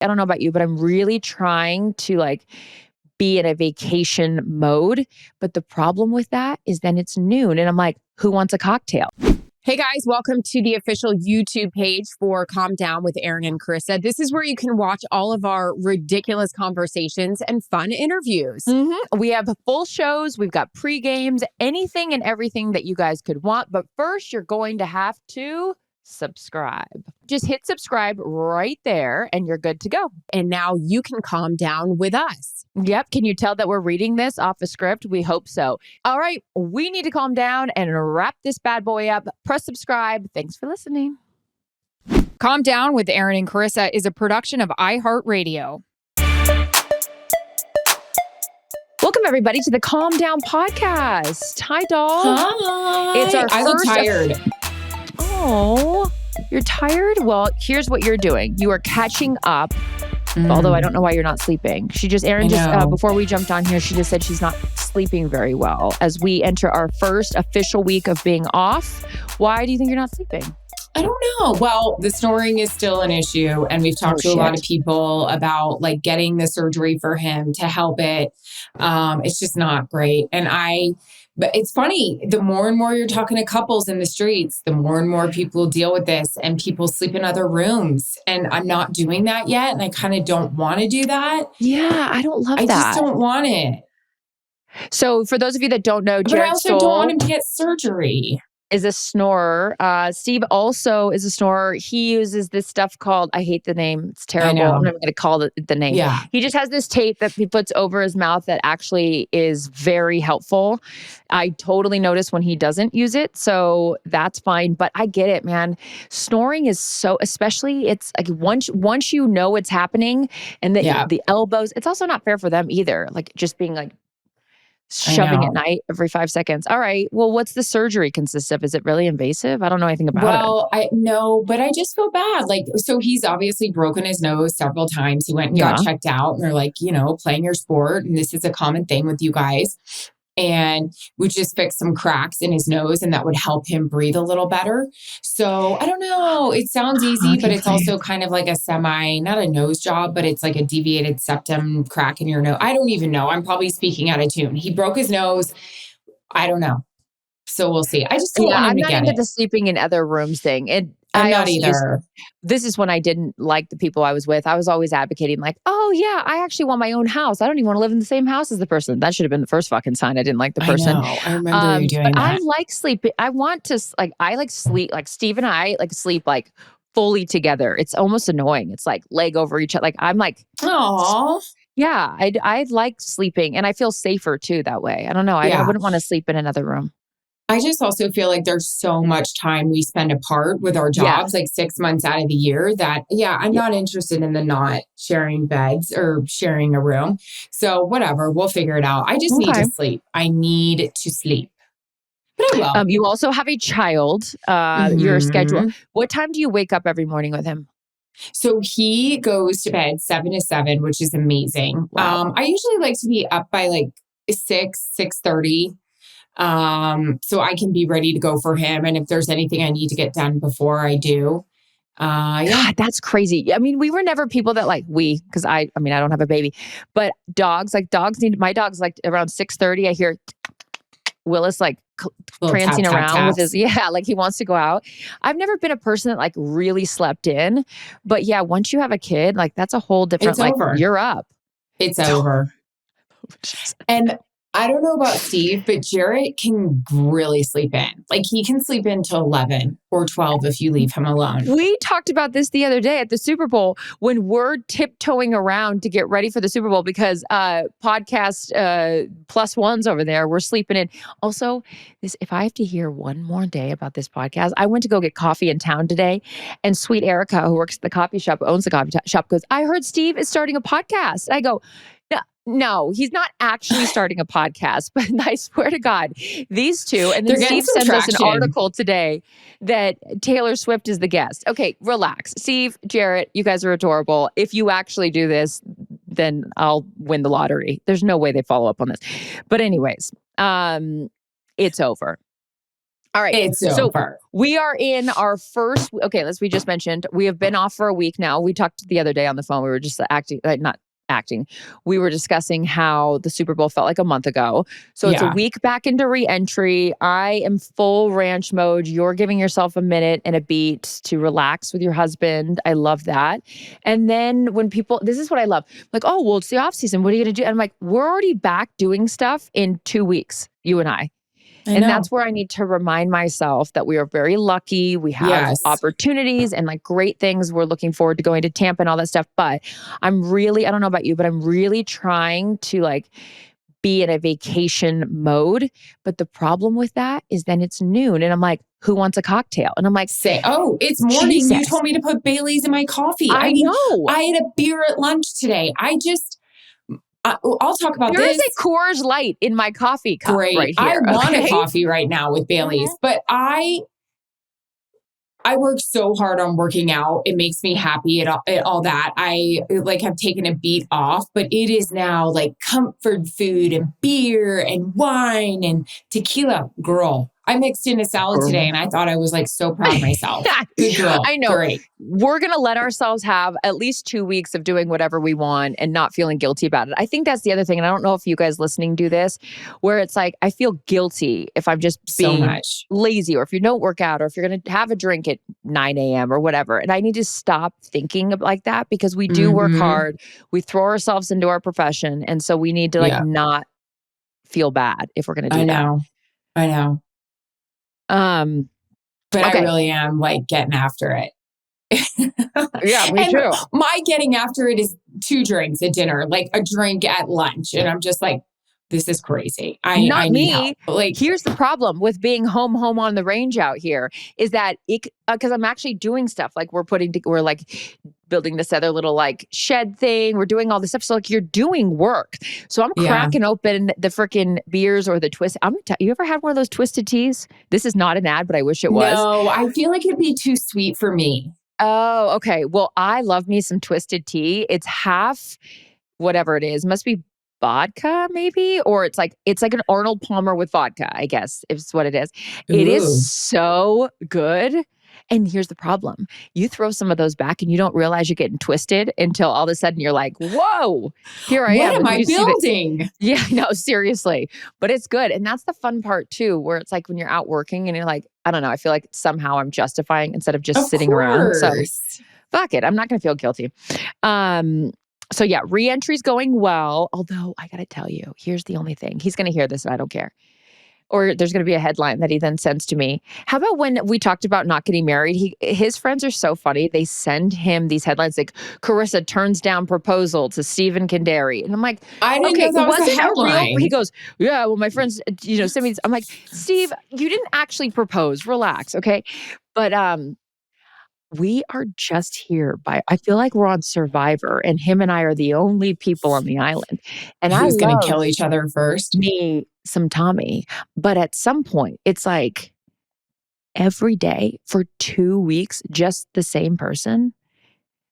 I don't know about you, but I'm really trying to like be in a vacation mode. But the problem with that is then it's noon and I'm like, who wants a cocktail? Hey guys, welcome to the official YouTube page for Calm Down with Erin and Charissa. This is where you can watch all of our ridiculous conversations and fun interviews. We have full shows. We've got pre-games, anything and everything that you guys could want. But first, you're going to have to subscribe. Just hit subscribe right there and you're good to go. And now you can calm down with us. Yep. Can you tell that we're reading this off a script? We hope so. All right. We need to calm down and wrap this bad boy up. Press subscribe. Thanks for listening. Calm Down with Erin and Charissa is a production of iHeartRadio. Welcome, everybody, to the Calm Down podcast. Hi, doll. Hi. It's our I look tired. Oh, you're tired? Well, here's what you're doing. You are catching up. Although I don't know why you're not sleeping. Erin before we jumped on here, she just said she's not sleeping very well as we enter our first official week of being off. Why do you think you're not sleeping? I don't know. Well, the snoring is still an issue. And we've talked to a lot of people about like getting the surgery for him to help it. It's just not great. But it's funny, the more and more you're talking to couples in the streets, the more and more people deal with this and people sleep in other rooms. And I'm not doing that yet. And I kind of don't want to do that. Yeah, I don't love that. I just don't want it. So for those of you that don't know, Jared but I also don't want him to get surgery. Is a snorer. Steve also is a snorer. He uses this stuff called, I hate the name. It's terrible. I'm not even going to call it the name. Yeah. He just has this tape that he puts over his mouth that actually is very helpful. I totally notice when he doesn't use it. So that's fine. But I get it, man. Snoring is so, especially it's like once you know it's happening and the elbows, it's also not fair for them either. Like just being like, shoving at night every 5 seconds. All right. Well, what's the surgery consist of? Is it really invasive? I don't know anything about it. Well, but I just feel bad. Like, so he's obviously broken his nose several times. He went and got checked out and they're like, playing your sport. And this is a common thing with you guys. And we just fixed some cracks in his nose and that would help him breathe a little better. So I don't know. It sounds easy, but it's also kind of like not a nose job, but it's like a deviated septum crack in your nose. I don't even know. I'm probably speaking out of tune. He broke his nose. I don't know. So we'll see. I just don't want him to get it. I'm not into the sleeping in other rooms thing. I'm not either. This is when I didn't like the people I was with. I was always advocating like, oh yeah, I actually want my own house. I don't even want to live in the same house as the person. That should have been the first fucking sign I didn't like the person. I know. I remember you doing that. I like sleeping. I like sleep. Like Steve and I like sleep like fully together. It's almost annoying. It's like leg over each other. Like I'm like, oh. Yeah, I like sleeping and I feel safer too that way. I don't know. I wouldn't want to sleep in another room. I just also feel like there's so much time we spend apart with our jobs, like 6 months out of the year that, I'm not interested in the not sharing beds or sharing a room. So whatever, we'll figure it out. I just need to sleep. I need to sleep. But I will. You also have a child, your schedule. What time do you wake up every morning with him? So he goes to bed 7 to 7, which is amazing. Wow. I usually like to be up by like 6:30. So I can be ready to go for him. And if there's anything I need to get done before I do. God, that's crazy. I mean, we were never people that because I don't have a baby, but my dog's like around 6:30. I hear Willis like prancing around with his, like he wants to go out. I've never been a person that like really slept in, but once you have a kid, like that's a whole different, you're up. It's over. And I don't know about Steve, but Jarrett can really sleep in. Like he can sleep in till 11 or 12 if you leave him alone. We talked about this the other day at the Super Bowl when we're tiptoeing around to get ready for the Super Bowl because podcast plus ones over there, we're sleeping in. Also, if I have to hear one more day about this podcast, I went to go get coffee in town today and sweet Erica, who works at the coffee shop, owns the coffee shop, goes, I heard Steve is starting a podcast. I go, no, he's not actually starting a podcast, but I swear to God, these two. And then Steve sends us an article today that Taylor Swift is the guest. Okay, relax. Steve, Jarrett, you guys are adorable. If you actually do this, then I'll win the lottery. There's no way they follow up on this. But anyways, it's over. All right. It's So over. we are in our first, okay, as we just mentioned, we have been off for a week now. We talked the other day on the phone. We were just not acting. We were discussing how the Super Bowl felt like a month ago. So it's a week back into re-entry. I am full ranch mode. You're giving yourself a minute and a beat to relax with your husband. I love that. And then when people, this is what I love. Like, oh, well, it's the off season. What are you going to do? And I'm like, we're already back doing stuff in 2 weeks, you and I. And that's where I need to remind myself that we are very lucky. We have opportunities and like great things. We're looking forward to going to Tampa and all that stuff. But I'm really, I don't know about you, but I'm really trying to like be in a vacation mode. But the problem with that is then it's noon and I'm like, who wants a cocktail? And I'm like, oh, it's morning. Jesus. You told me to put Bailey's in my coffee. I know. I had a beer at lunch today. I'll talk about this. There is a Coors Light in my coffee cup right here. I want a coffee right now with Bailey's, but I work so hard on working out. It makes me happy at all that. I like have taken a beat off, but it is now like comfort food and beer and wine and tequila. Girl, I mixed in a salad today and I thought I was like so proud of myself. Good girl. I know. Great. We're going to let ourselves have at least 2 weeks of doing whatever we want and not feeling guilty about it. I think that's the other thing. And I don't know if you guys listening do this, where it's like, I feel guilty if I'm just being lazy or if you don't work out or if you're going to have a drink at 9 a.m. or whatever. And I need to stop thinking like that because we do work hard. We throw ourselves into our profession. And so we need to like not feel bad if we're going to do that. I know. But I really am like getting after it. Yeah, me too. My getting after it is 2 drinks at dinner, like a drink at lunch. And I'm just like, this is crazy. I need help. Like, here's the problem with being home on the range out here is that because I'm actually doing stuff like we're like building this other little like shed thing. We're doing all this stuff. So like you're doing work. So I'm cracking open the freaking beers or the twist. I'm gonna tell you, ever had one of those twisted teas? This is not an ad, but I wish it was. No, I feel like it'd be too sweet for me. Oh, okay. Well, I love me some twisted tea. It's half whatever it is. Must be vodka maybe, or it's like an Arnold Palmer with vodka, I guess is what it is. Ooh. It is so good. And here's the problem. You throw some of those back and you don't realize you're getting twisted until all of a sudden you're like, whoa, here I am. What am I building? Yeah, no, seriously. But it's good. And that's the fun part too, where it's like when you're out working and you're like, I don't know, I feel like somehow I'm justifying instead of just sitting around. So fuck it. I'm not going to feel guilty. So yeah, re-entry's going well. Although I got to tell you, here's the only thing. He's going to hear this and I don't care. Or there's going to be a headline that he then sends to me. How about when we talked about not getting married? His friends are so funny. They send him these headlines like, Charissa turns down proposal to Stephen Kandari. And I'm like, I didn't know that was a headline. He goes, yeah, well, my friends, send me this. I'm like, Steve, you didn't actually propose. Relax, okay? But we are just here I feel like we're on Survivor and him and I are the only people on the island. And who's going to kill each other first? Me, some Tommy. But at some point, it's like every day for 2 weeks, just the same person.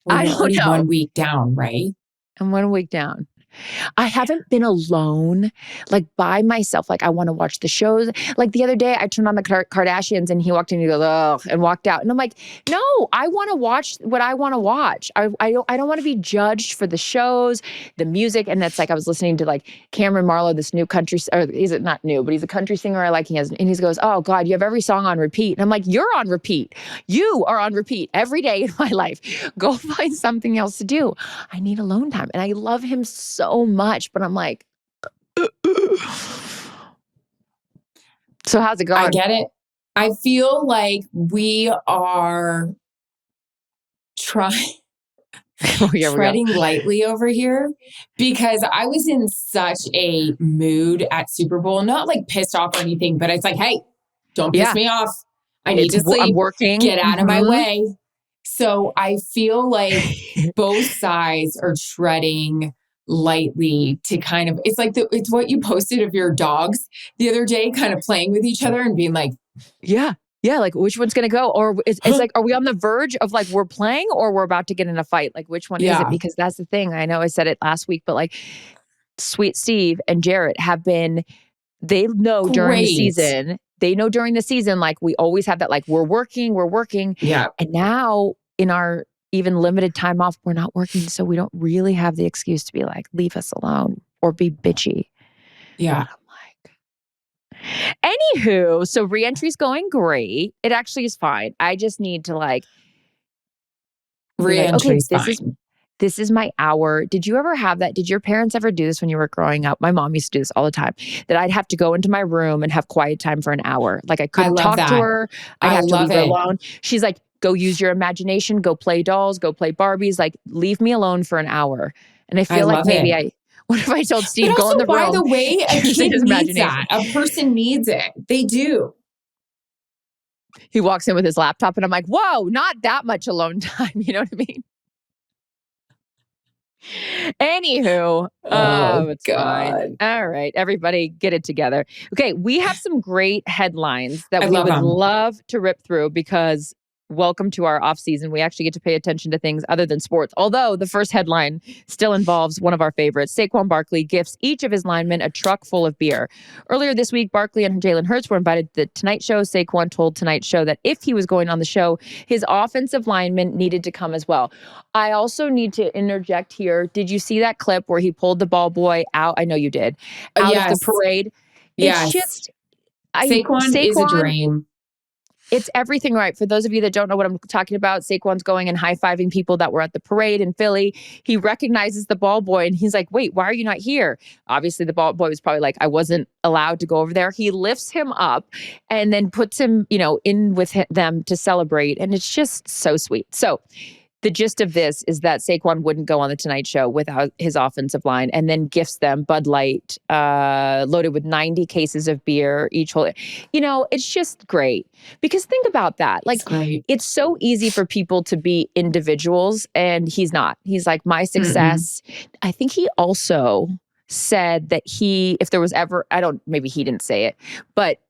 I don't know. 1 week down, right? And 1 week down. I haven't been alone, like by myself. Like I want to watch the shows. Like the other day, I turned on the Kardashians and he walked in and he goes, ugh, and walked out. And I'm like, no, I want to watch what I want to watch. I don't want to be judged for the shows, the music. And that's like, I was listening to like Cameron Marlowe, this new country, or is it not new, but he's a country singer I like. And he goes, oh God, you have every song on repeat. And I'm like, you're on repeat. You are on repeat every day in my life. Go find something else to do. I need alone time. And I love him so much, but I'm like, so how's it going? I get it. I feel like we are treading lightly over here because I was in such a mood at Super Bowl, not like pissed off or anything, but it's like, hey, don't piss me off. I need to sleep. I'm working. Get out of my way. So I feel like both sides are treading lightly to kind of, it's like it's what you posted of your dogs the other day, kind of playing with each other and being like, yeah, like which one's gonna go? Or it's like, are we on the verge of like we're playing or we're about to get in a fight? Like which one is it? Because that's the thing. I know I said it last week, but like Sweet Steve and Jarrett have been, they know during the season they know during the season, like we always have that, like we're working. Yeah. And now in our even limited time off, we're not working. So we don't really have the excuse to be like, leave us alone or be bitchy. Yeah. But I'm like, anywho, so reentry's going great. It actually is fine. I just need to like, Reentry's okay, fine. this is my hour. Did you ever have that? Did your parents ever do this when you were growing up? My mom used to do this all the time, that I'd have to go into my room and have quiet time for an hour. Like I couldn't talk to her. I'd have to leave her alone. She's like, go use your imagination, go play dolls, go play Barbies, like leave me alone for an hour. And I feel like maybe what if I told Steve, go in the room? By the way, a kid needs that. A person needs it. They do. He walks in with his laptop and I'm like, whoa, not that much alone time. You know what I mean? Anywho, it's God. fine. All right, everybody get it together. Okay, we have some great headlines that we would love to rip through because welcome to our off season. We actually get to pay attention to things other than sports. Although the first headline still involves one of our favorites. Saquon Barkley gifts each of his linemen a truck full of beer. Earlier this week, Barkley and Jalen Hurts were invited to the Tonight Show. Saquon told Tonight Show that if he was going on the show, his offensive linemen needed to come as well. I also need to interject here. Did you see that clip where he pulled the ball boy out? I know you did. Out of the parade. Yes. It's just Saquon is a dream. It's everything right. For those of you that don't know what I'm talking about, Saquon's going and high-fiving people that were at the parade in Philly. He recognizes the ball boy and he's like, wait, why are you not here? Obviously, the ball boy was probably like, I wasn't allowed to go over there. He lifts him up and then puts him, in with them to celebrate. And it's just so sweet. So the gist of this is that Saquon wouldn't go on the Tonight Show without his offensive line and then gifts them Bud Light loaded with 90 cases of beer each whole. It's just great because think about that. Like it's so easy for people to be individuals and he's not. He's like my success. I think he also said that if there was ever, maybe he didn't say it, but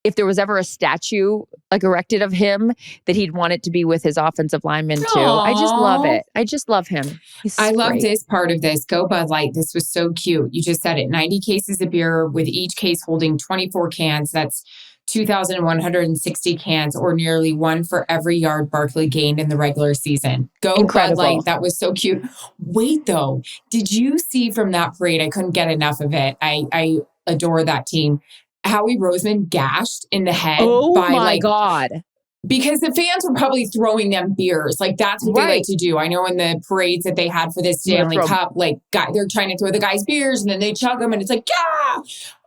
if there was ever a statue like erected of him, that he'd want it to be with his offensive lineman too. Aww. I just love it. I just love him. I love this part of this. Go Bud Light. This was so cute. You just said it. 90 cases of beer with each case holding 24 cans. That's 2,160 cans or nearly one for every yard Barkley gained in the regular season. Go Incredible. Bud Light. That was so cute. Wait though. Did you see from that parade? I couldn't get enough of it. I adore that team. Howie Roseman gashed in the head. Oh my God. Because the fans were probably throwing them beers. Like that's what they like to do. I know in the parades that they had for this Stanley Cup, like they're trying to throw the guys beers and then they chug them and it's like, yeah.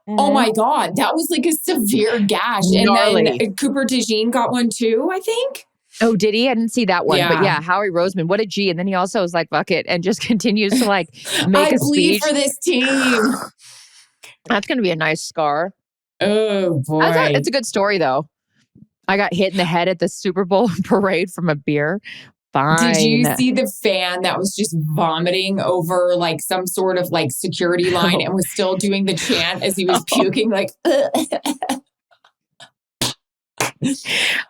Oh my God. That was like a severe gash. Gnarly. And then Cooper DeJean got one too, I think. Oh, did he? I didn't see that one. Yeah. But yeah, Howie Roseman, what a G. And then he also was like, fuck it. And just continues to like make a bleed speech. for this team. That's going to be a nice scar. Oh boy. It's a good story though. I got hit in the head at the Super Bowl parade from a beer. Fine. Did you see the fan that was just vomiting over like some sort of like security line and was still doing the chant as he was puking like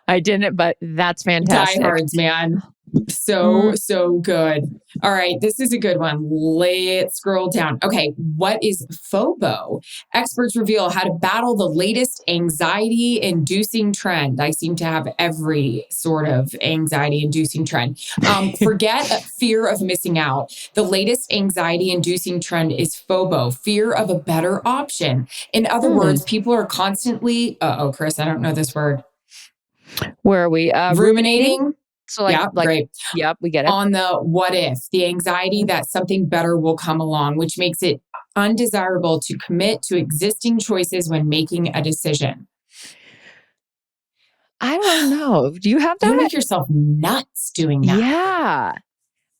I didn't, but that's fantastic. Diehards, man. So good. All right. This is a good one. Let's scroll down. Okay. What is FOBO? Experts reveal how to battle the latest anxiety inducing trend. I seem to have every sort of anxiety inducing trend. Forget fear of missing out. The latest anxiety inducing trend is FOBO, fear of a better option. In other words, people are constantly, Chris, I don't know this word. Where are we? Ruminating. So great. Yep, we get it. On the what if, the anxiety that something better will come along, which makes it undesirable to commit to existing choices when making a decision. I don't know. Do you have that? You make yourself nuts doing that. Yeah.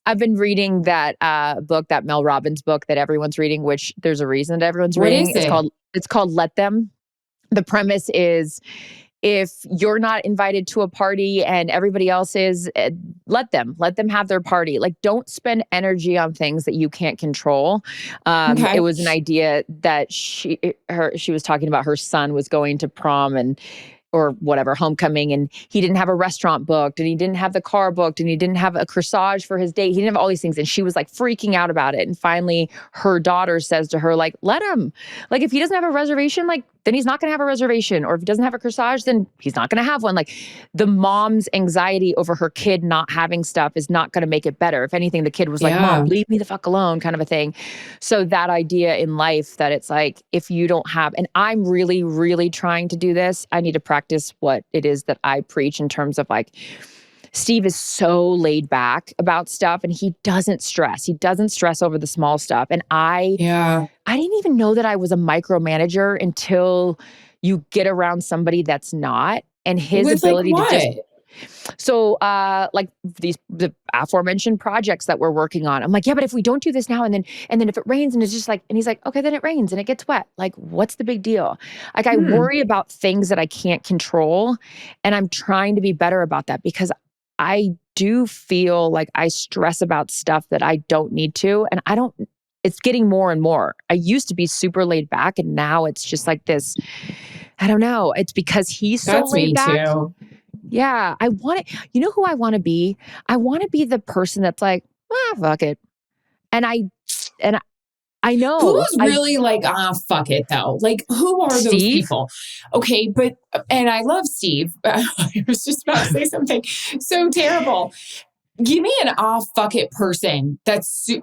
I've been reading that book, that Mel Robbins book that everyone's reading, which there's a reason that everyone's reading. It's called Let Them. The premise is, if you're not invited to a party and everybody else is, let them have their party. Like, don't spend energy on things that you can't control. It was an idea that she was talking about. Her son was going to prom or whatever, homecoming, and he didn't have a restaurant booked, and he didn't have the car booked, and he didn't have a corsage for his date. He didn't have all these things. And she was like freaking out about it. And finally her daughter says to her, like, let him, like, if he doesn't have a reservation, like, then he's not going to have a reservation. Or if he doesn't have a corsage, then he's not going to have one. Like the mom's anxiety over her kid not having stuff is not going to make it better. If anything, the kid was like, Mom, leave me the fuck alone, kind of a thing. So that idea in life that it's like, if you don't have, and I'm really, really trying to do this, I need to practice what it is that I preach in terms of like, Steve is so laid back about stuff and he doesn't stress. He doesn't stress over the small stuff. And I didn't even know that I was a micromanager until you get around somebody that's not. And his ability to just... So like the aforementioned projects that we're working on. I'm like, yeah, but if we don't do this now and then if it rains and it's just like, and he's like, okay, then it rains and it gets wet. Like, what's the big deal? Like I worry about things that I can't control. And I'm trying to be better about that because I do feel like I stress about stuff that I don't need to. And it's getting more and more. I used to be super laid back and now it's just like this, I don't know. It's because he's so laid back. Too. Yeah. You know who I want to be? I want to be the person that's like, fuck it. And I know. Who's really like, fuck it though? Like, who are those people? Okay, and I love Steve. I was just about to say something so terrible. Give me an fuck it person.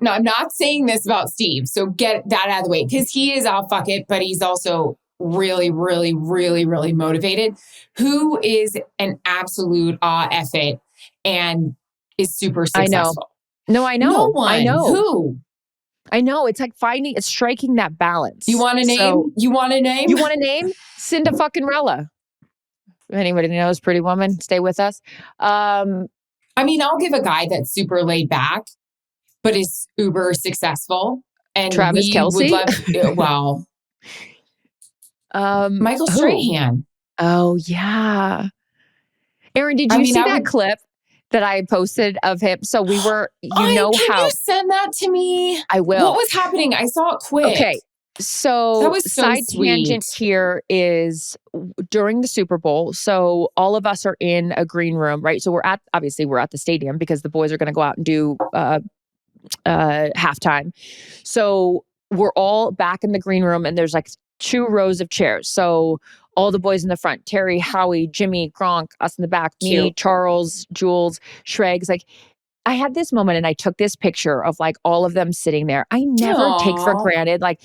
No, I'm not saying this about Steve. So get that out of the way because he is fuck it, but he's also really, really, really, really motivated. Who is an absolute F it and is super successful? I know. No one. I know. Who? I know. It's like striking that balance. You want a name? You want a name? Cinda fucking Rella. If anybody knows Pretty Woman, stay with us. I mean, I'll give a guy that's super laid back, but is uber successful. And Travis Kelce? Michael Strahan. Oh, yeah. Erin, did you see that clip that I posted of him? So we were, Can you send that to me? I will. What was happening? I saw it quick. Okay. So, that was so side sweet. tangent here is during the Super Bowl. So all of us are in a green room, right? So we're at the stadium because the boys are going to go out and do halftime. So we're all back in the green room and there's like 2 rows of chairs. So all the boys in the front, Terry, Howie, Jimmy, Gronk, us in the back, me, Charles, Jules, Shregs. Like I had this moment and I took this picture of like all of them sitting there. I never take for granted, like,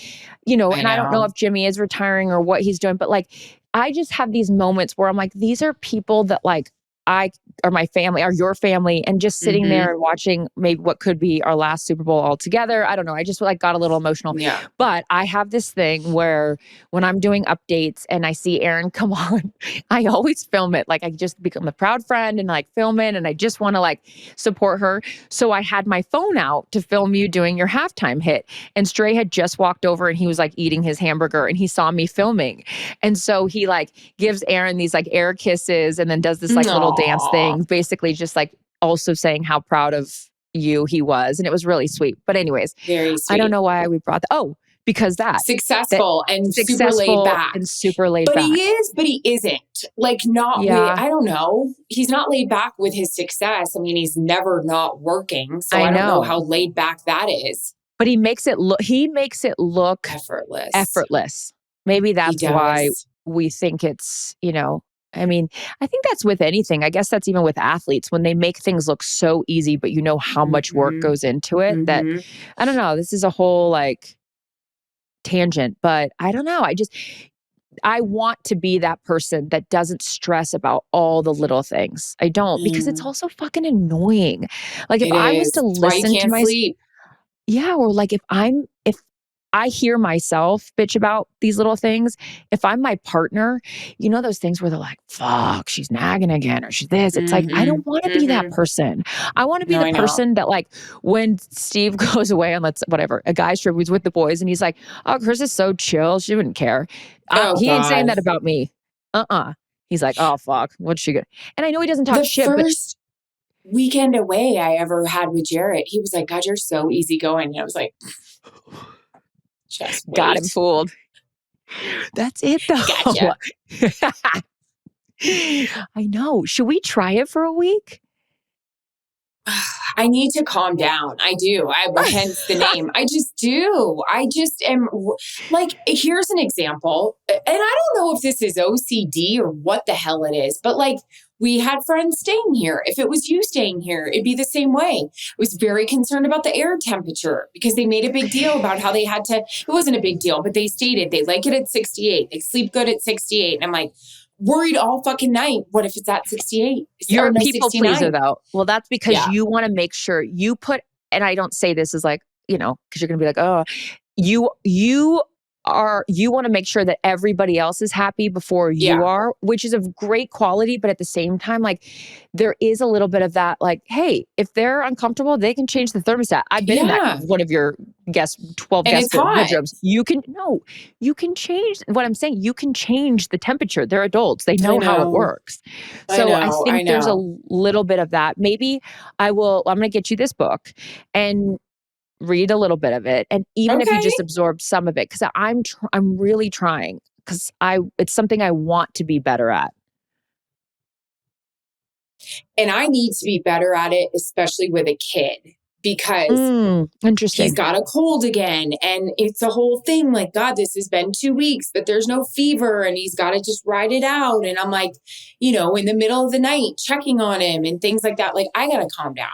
and I don't know if Jimmy is retiring or what he's doing, but like, I just have these moments where I'm like, these are people that like I or my family or your family and just sitting there and watching maybe what could be our last Super Bowl all together. I don't know. I just like got a little emotional. Yeah. But I have this thing where when I'm doing updates and I see Erin come on, I always film it. Like I just become a proud friend and like film it and I just want to like support her. So I had my phone out to film you doing your halftime hit. And Stray had just walked over and he was like eating his hamburger and he saw me filming. And so he like gives Erin these like air kisses and then does this like little dance thing, basically just like also saying how proud of you he was. And it was really sweet. But anyways, very sweet. I don't know why we brought that. Oh, because successful and super laid back. And super laid back. But he is, but he isn't. Like not with, I don't know. He's not laid back with his success. I mean, he's never not working. So I don't know how laid back that is. But he makes it look effortless. Maybe that's why we think it's, I mean, I think that's with anything. I guess that's even with athletes when they make things look so easy, but you know how much work goes into it that, I don't know, this is a whole like tangent, but I don't know. I want to be that person that doesn't stress about all the little things. I don't because it's also fucking annoying. Like if I was to listen to my sleep. Yeah, or like if I hear myself bitch about these little things. If I'm my partner, those things where they're like, fuck, she's nagging again or she's this. It's like, I don't want to be that person. I want to be the person that like when Steve goes away on a guy's trip, he's with the boys and he's like, oh, Chris is so chill. She wouldn't care. He ain't saying that about me. He's like, oh, fuck. What's she gonna? And I know he doesn't talk shit. First weekend away I ever had with Jarrett, he was like, God, you're so easygoing. And I was like... Just got him fooled. That's it though. Gotcha. I know. Should we try it for a week? I need to calm down. I do. Hence the name. I just do. I just am like, here's an example. And I don't know if this is OCD or what the hell it is, but like we had friends staying here. If it was you staying here, it'd be the same way. I was very concerned about the air temperature because they made a big deal about how they had to, it wasn't a big deal, but they stated they like it at 68. They sleep good at 68. And I'm like, worried all fucking night. What if it's at 68? You're a people 69? pleaser though. Well, that's because you want to make sure you put, and I don't say this as like, because you're going to be like, oh, you want to make sure that everybody else is happy before you are, which is of great quality. But at the same time, like there is a little bit of that, like, hey, if they're uncomfortable, they can change the thermostat. I've been in that one of your 12 guest bedrooms. You can change what I'm saying. You can change the temperature. They're adults. They know how it works. So I think there's a little bit of that. Maybe I'm going to get you this book and read a little bit of it. And even if you just absorb some of it, because I'm really trying, because it's something I want to be better at. And I need to be better at it, especially with a kid, because interesting. He's got a cold again. And it's a whole thing like, God, this has been 2 weeks, but there's no fever and he's got to just ride it out. And I'm like, in the middle of the night, checking on him and things like that. Like, I got to calm down.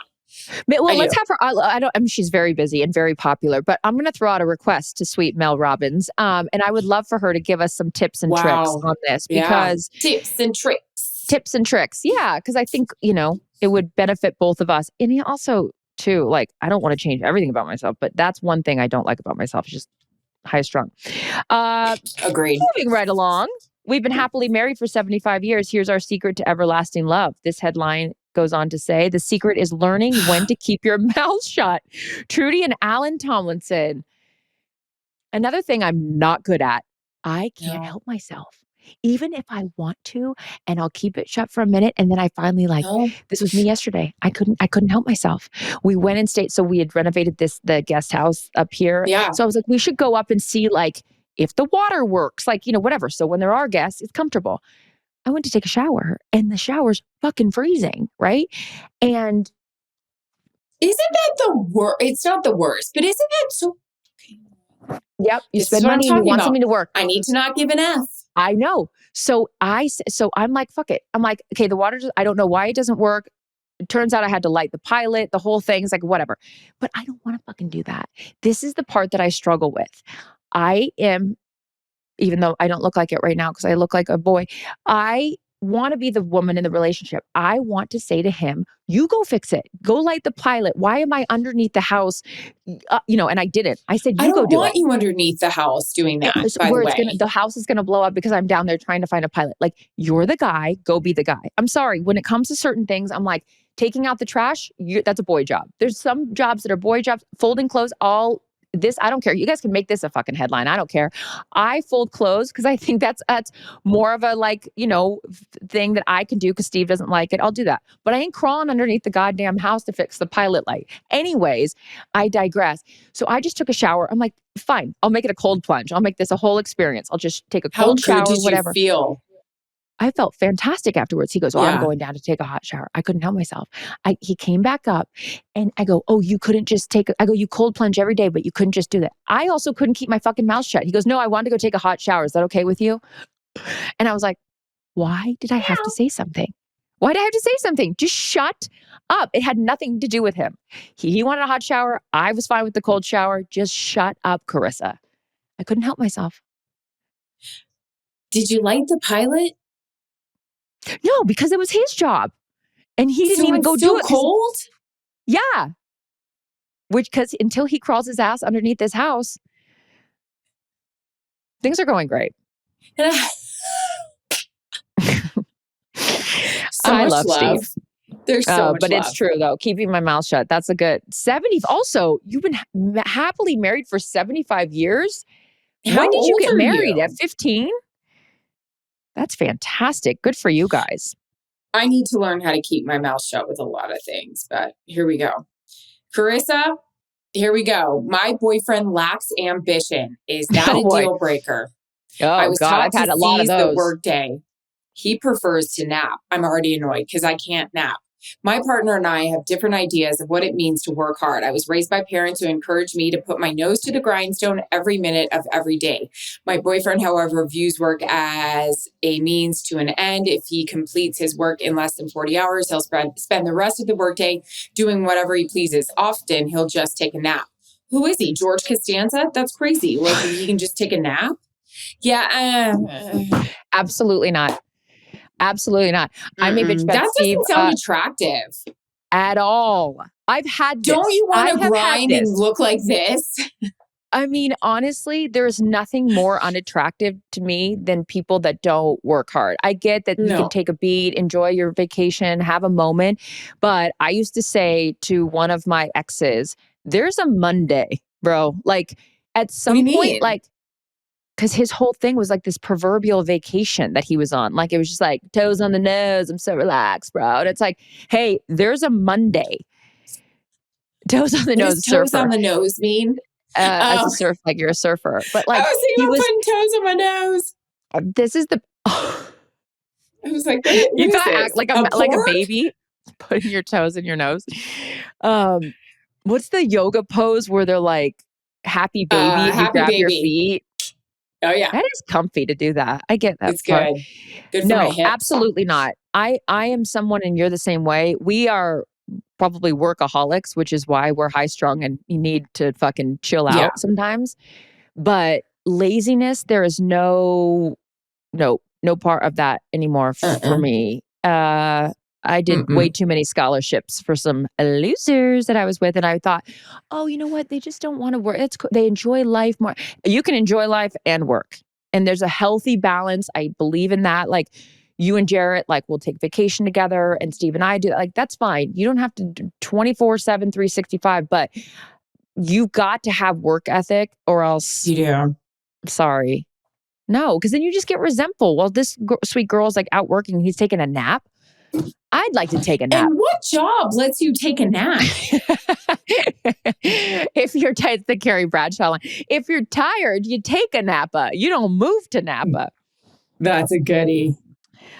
Well, let's have her. I mean, she's very busy and very popular, but I'm going to throw out a request to sweet Mel Robbins. And I would love for her to give us some tips and tricks on this because tips and tricks. Yeah. Cause I think, it would benefit both of us. And also too, like, I don't want to change everything about myself, but that's one thing I don't like about myself. It's just high strung. Agreed. Moving right along. We've been happily married for 75 years. Here's our secret to everlasting love. This headline goes on to say, the secret is learning when to keep your mouth shut. Trudy and Alan Tomlinson. Another thing I'm not good at, I can't help myself. Even if I want to, and I'll keep it shut for a minute. And then I finally this was me yesterday. I couldn't help myself. We went and stayed. So we had renovated the guest house up here. Yeah. So I was like, we should go up and see if the water works, whatever. So when there are guests, it's comfortable. I went to take a shower and the shower's fucking freezing, right? And isn't that the worst? It's not the worst, but isn't that so? Yep. You spend money and you want something to work. I need to not give an F. I know. So I'm like, fuck it. I'm like, okay, the water, I don't know why it doesn't work. It turns out I had to light the pilot, the whole thing. It's like, whatever. But I don't want to fucking do that. This is the part that I struggle with. I am, even though I don't look like it right now because I look like a boy, I want to be the woman in the relationship. I want to say to him, you go fix it. Go light the pilot. Why am I underneath the house? And I didn't. I said, you go do it. I don't want you underneath the house doing that, by the way. The house is going to blow up because I'm down there trying to find a pilot. Like, you're the guy. Go be the guy. I'm sorry. When it comes to certain things, I'm like, taking out the trash, that's a boy job. There's some jobs that are boy jobs. Folding clothes, I don't care. You guys can make this a fucking headline. I don't care. I fold clothes because I think that's more of a thing that I can do because Steve doesn't like it. I'll do that. But I ain't crawling underneath the goddamn house to fix the pilot light. Anyways, I digress. So I just took a shower. I'm like, fine, I'll make it a cold plunge. I'll make this a whole experience. I'll just take a cold shower, whatever. How good did you feel? I felt fantastic afterwards. He goes, I'm going down to take a hot shower. I couldn't help myself. He came back up and I go, oh, you couldn't just you cold plunge every day, but you couldn't just do that. I also couldn't keep my fucking mouth shut. He goes, no, I wanted to go take a hot shower. Is that okay with you? And I was like, why did I have to say something? Why did I have to say something? Just shut up. It had nothing to do with him. He wanted a hot shower. I was fine with the cold shower. Just shut up, Charissa. I couldn't help myself. Did you light the pilot? No, because it was his job. And he didn't even go do it. Cold? Yeah. Because until he crawls his ass underneath this house, things are going great. I love Steve. There's so much but love. It's true though. Keeping my mouth shut. That's a good 70. Also, you've been happily married for 75 years. When did you get married? At 15? That's fantastic. Good for you guys. I need to learn how to keep my mouth shut with a lot of things, but here we go. Charissa, here we go. My boyfriend lacks ambition. Is that a deal breaker? Oh, I was God, I've had a lot of those. The work day. He prefers to nap. I'm already annoyed because I can't nap. My partner and I have different ideas of what it means to work hard. I was raised by parents who encouraged me to put my nose to the grindstone every minute of every day. My boyfriend, however, views work as a means to an end. If he completes his work in less than 40 hours, he'll spend the rest of the workday doing whatever he pleases. Often, he'll just take a nap. Who is he? George Costanza? That's crazy. Like, he can just take a nap? Yeah. Absolutely not. Absolutely not. I may bitch about that Steve doesn't sound attractive at all. I've had this. Don't you want to grind and look like this? I mean, honestly, there's nothing more unattractive to me than people that don't work hard. I get that you can take a beat, enjoy your vacation, have a moment. But I used to say to one of my exes, there's a Monday, bro. Like at some point, like, because his whole thing was like this proverbial vacation that he was on. Like, it was just like toes on the nose. I'm so relaxed, bro. And it's like, hey, there's a Monday. Toes on the nose. Toes on the nose mean? As a surf, like you're a surfer. But like, I was thinking about putting toes on my nose. This is the. I was like, you gotta act like a baby, putting your toes in your nose. What's the yoga pose where they're like happy baby and you grab your feet? Oh yeah, that is comfy to do that. I get that. It's good. Good for my hips. Absolutely not. I am someone, and you're the same way. We are probably workaholics, which is why we're high strung and you need to fucking chill out sometimes. But laziness, there is no part of that anymore for me. I did way too many scholarships for some losers that I was with. And I thought, oh, you know what? They just don't want to work. They enjoy life more. You can enjoy life and work. And there's a healthy balance. I believe in that. Like you and Jarrett, like we'll take vacation together and Steve and I do that. Like, that's fine. You don't have to do 24/7, 365, but you've got to have work ethic or else. You do. Sorry. No, because then you just get resentful. Well, this sweet girl's like out working. He's taking a nap. I'd like to take a nap. And what job lets you take a nap? If you're tired, it's the Carrie Bradshaw line. If you're tired, you take a Napa. You don't move to Napa. That's a goodie.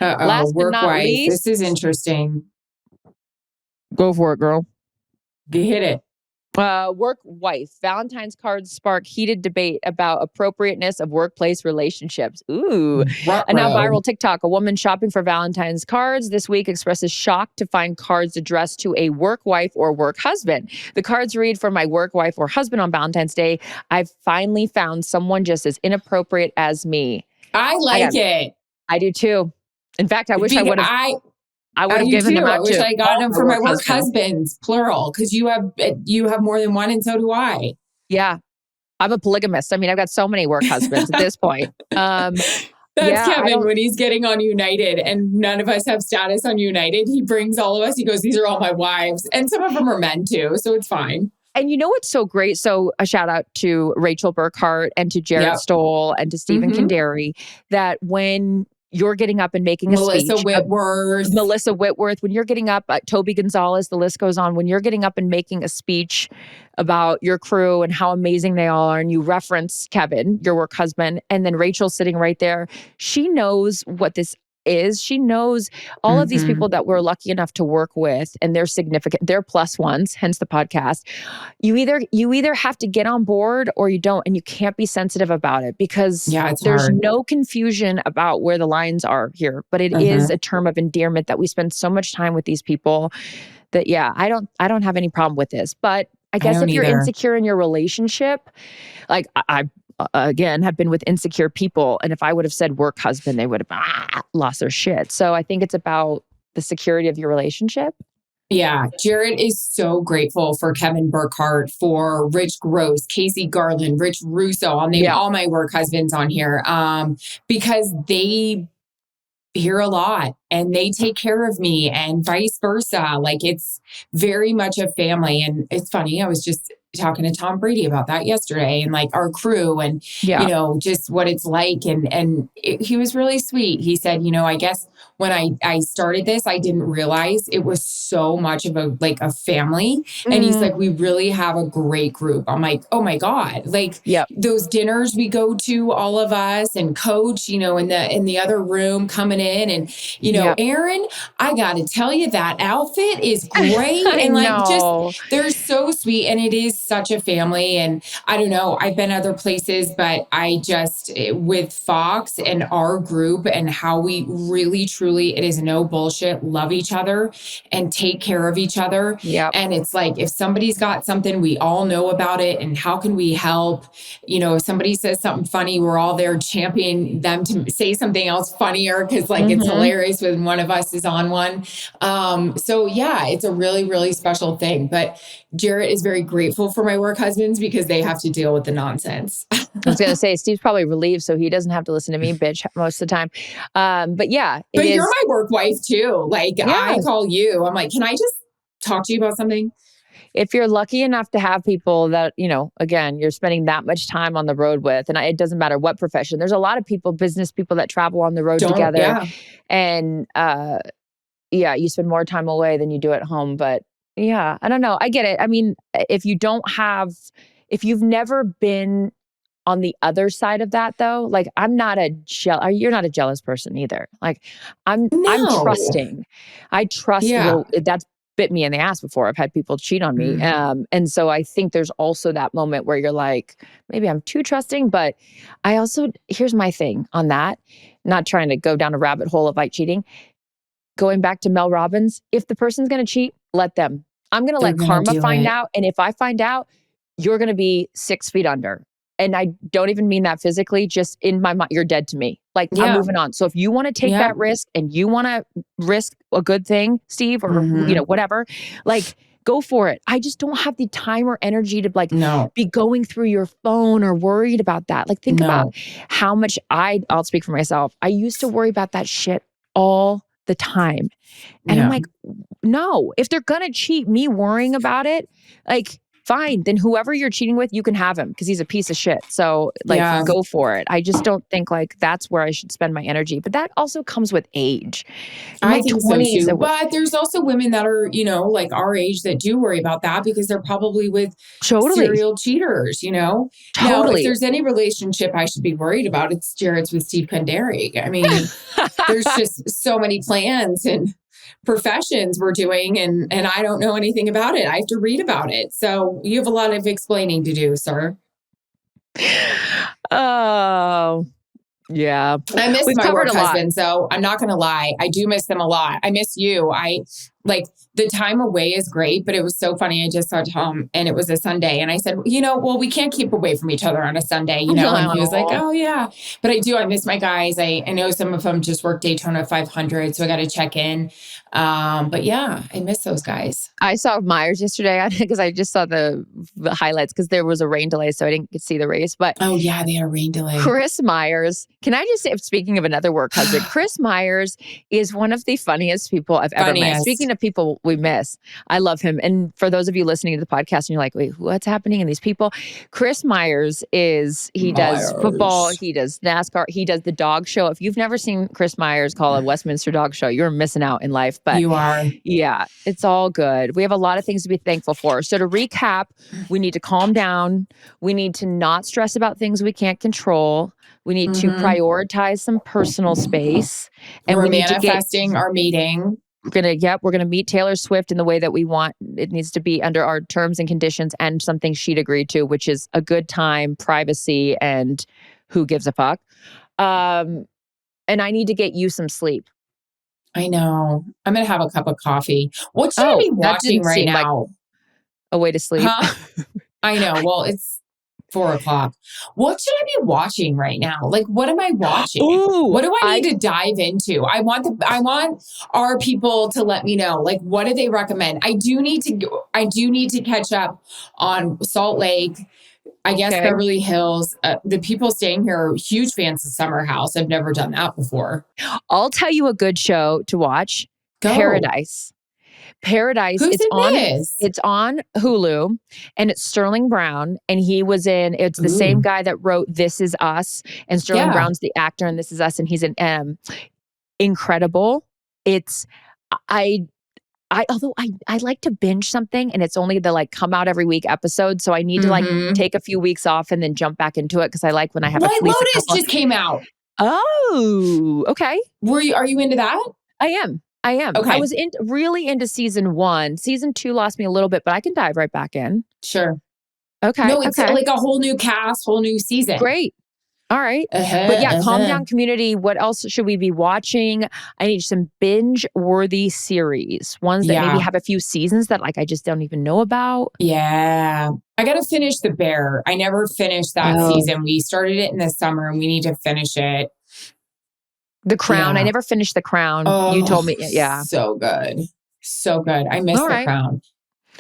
Last but not least, this is interesting. Go for it, girl. Hit it. Work wife. Valentine's cards spark heated debate about appropriateness of workplace relationships. Ooh. A now viral TikTok. A woman shopping for Valentine's cards this week expresses shock to find cards addressed to a work wife or work husband. The cards read, "For my work wife or husband on Valentine's Day, I've finally found someone just as inappropriate as me." I like it. I do too. In fact, I wish I would have. I would have given them out. I wish I got them for my work husbands, plural, because you have more than one, and so do I. Yeah, I'm a polygamist. I mean, I've got so many work husbands at this point. That's Kevin when he's getting on United, and none of us have status on United. He brings all of us. He goes, "These are all my wives," and some of them are men too, so it's fine. And you know what's so great? So a shout out to Rachel Burkhart and to Jared Stoll and to Stephen Kendary, that when you're getting up and making a speech. Melissa Whitworth, when you're getting up, Toby Gonzalez, the list goes on. When you're getting up and making a speech about your crew and how amazing they all are, and you reference Kevin, your work husband, and then Rachel sitting right there, she knows what this is. She knows all of these people that we're lucky enough to work with, and they're significant. They're plus ones, hence the podcast. You either have to get on board or you don't, and you can't be sensitive about it because there's no confusion about where the lines are here. But it is a term of endearment that we spend so much time with these people that I don't have any problem with this. But I guess if you're insecure in your relationship, like I again, have been with insecure people. And if I would have said work husband, they would have lost their shit. So I think it's about the security of your relationship. Yeah. Jared is so grateful for Kevin Burkhart, for Rich Gross, Casey Garland, Rich Russo. I'll name all my work husbands on here because they hear a lot and they take care of me and vice versa. Like, it's very much a family. And it's funny. I was just talking to Tom Brady about that yesterday, and like our crew, and just what it's like. And he was really sweet. He said, I guess when I started this, I didn't realize it was so much of a family. And he's like, we really have a great group. I'm like, oh my God, like those dinners we go to, all of us, and coach, in the other room coming in, and Erin, I got to tell you, that outfit is great. And they're so sweet, and it is such a family. And I don't know, I've been other places, but I just, with Fox and our group and how we really, truly, it is no bullshit, love each other and take care of each other. And it's like, if somebody's got something, we all know about it. And how can we help? If somebody says something funny, we're all there championing them to say something else funnier, because it's hilarious when one of us is on one. So yeah, it's a really, really special thing. But Jarrett is very grateful for my work husbands because they have to deal with the nonsense. I was going to say, Steve's probably relieved, so he doesn't have to listen to me bitch most of the time. But yeah. But you're my work wife too. I call you. I'm like, can I just talk to you about something? If you're lucky enough to have people that, again, you're spending that much time on the road with, and it doesn't matter what profession. There's a lot of people, business people, that travel on the road together. Yeah. And you spend more time away than you do at home. But yeah, I don't know. I get it. I mean, if you've never been on the other side of that, though, I'm not you're not a jealous person either. I'm trusting. I trust. That's bit me in the ass before. I've had people cheat on me. And so I think there's also that moment where you're like, maybe I'm too trusting, but here's my thing on that, not trying to go down a rabbit hole of cheating. Going back to Mel Robbins, if the person's going to cheat, let them. I'm going to let karma find out. And if I find out, you're going to be 6 feet under. And I don't even mean that physically, just in my mind, you're dead to me. I'm moving on. So if you want to take that risk and you want to risk a good thing, Steve, or, whatever, go for it. I just don't have the time or energy to be going through your phone or worried about that. Think about how much I'll speak for myself. I used to worry about that shit all the time. And I'm like, no, if they're going to cheat, me worrying about it, fine, then whoever you're cheating with, you can have him because he's a piece of shit. So go for it. I just don't think that's where I should spend my energy. But that also comes with age. I think so too. But there's also women that are, our age that do worry about that because they're probably with serial cheaters, Totally. Now, if there's any relationship I should be worried about, it's Jarrett's with Steve Kunderic. I mean, there's just so many plans and professions we're doing, and I don't know anything about it. I have to read about it. So you have a lot of explaining to do, sir. Oh, yeah. I miss my work husband, so I'm not going to lie. I do miss them a lot. I miss you. The time away is great, but it was so funny. I just saw Tom and it was a Sunday. And I said, we can't keep away from each other on a Sunday, And he was like, oh yeah. But I miss my guys. I know some of them just work Daytona 500, so I got to check in. But yeah, I miss those guys. I saw Myers yesterday because I just saw the highlights because there was a rain delay, so I didn't get to see the race. But oh yeah, they had a rain delay. Chris Myers. Can I just say, speaking of another work husband, Chris Myers is one of the funniest people I've ever met. Speaking of people we miss, I love him. And for those of you listening to the podcast and you're like, wait, what's happening? And these people, Chris Myers does football, he does NASCAR, he does the dog show. If you've never seen Chris Myers call a Westminster dog show, you're missing out in life. But you are. Yeah, it's all good. We have a lot of things to be thankful for. So to recap, we need to calm down. We need to not stress about things we can't control. We need to prioritize some personal space. And we're manifesting our meeting. We're gonna meet Taylor Swift in the way that we want. It needs to be under our terms and conditions and something she'd agreed to, which is a good time, privacy, and who gives a fuck. And I need to get you some sleep. I know. I'm gonna have a cup of coffee. What should I be watching right now? Like a way to sleep. Huh? I know. Well, it's 4:00. What should I be watching right now? What am I watching? Ooh, what do I need to dive into? I want our people to let me know. What do they recommend? I do need to catch up on Salt Lake. I guess Beverly Hills. The people staying here are huge fans of Summer House. I've never done that before. I'll tell you a good show to watch. Paradise. Paradise. Who's in this? It's on Hulu, and it's Sterling Brown, and he was in. It's the same guy that wrote This Is Us, and Sterling Brown's the actor in This Is Us, and he's an incredible. It's although I like to binge something, and it's only the like come out every week episode, so I need to like take a few weeks off and then jump back into it because I like when I have White Lotus just came out. Oh, okay. Are you into that? I am. Okay. I was really into season 1. Season 2 lost me a little bit, but I can dive right back in. Sure. Okay. No, it's like a whole new cast, whole new season. Great. All right. But yeah, calm down, community. What else should we be watching? I need some binge-worthy series. Ones that maybe have a few seasons that like I just don't even know about. Yeah. I got to finish The Bear. I never finished that season. We started it in the summer and we need to finish it. The Crown. I never finished The Crown. Oh, you told me. Yeah. So good. So good. I missed The Crown.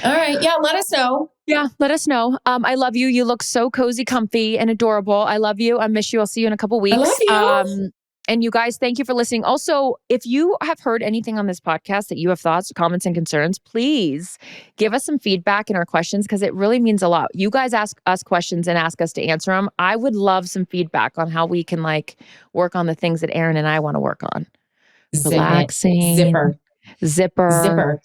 All right. Yeah. Let us know. Yeah. Let us know. I love you. You look so cozy, comfy, and adorable. I love you. I miss you. I'll see you in a couple weeks. I love you. And you guys, thank you for listening. Also, if you have heard anything on this podcast that you have thoughts, comments, and concerns, please give us some feedback and our questions because it really means a lot. You guys ask us questions and ask us to answer them. I would love some feedback on how we can like work on the things that Erin and I want to work on. Relaxing. Zipper.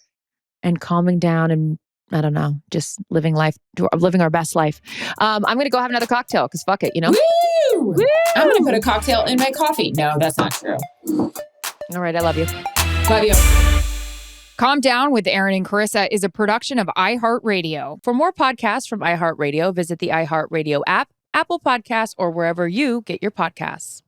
And calming down and I don't know, just living our best life. I'm going to go have another cocktail because fuck it, you know? Woo! I'm going to put a cocktail in my coffee. No, that's not true. All right. I love you. Love you. Calm Down with Erin and Charissa is a production of iHeartRadio. For more podcasts from iHeartRadio, visit the iHeartRadio app, Apple Podcasts, or wherever you get your podcasts.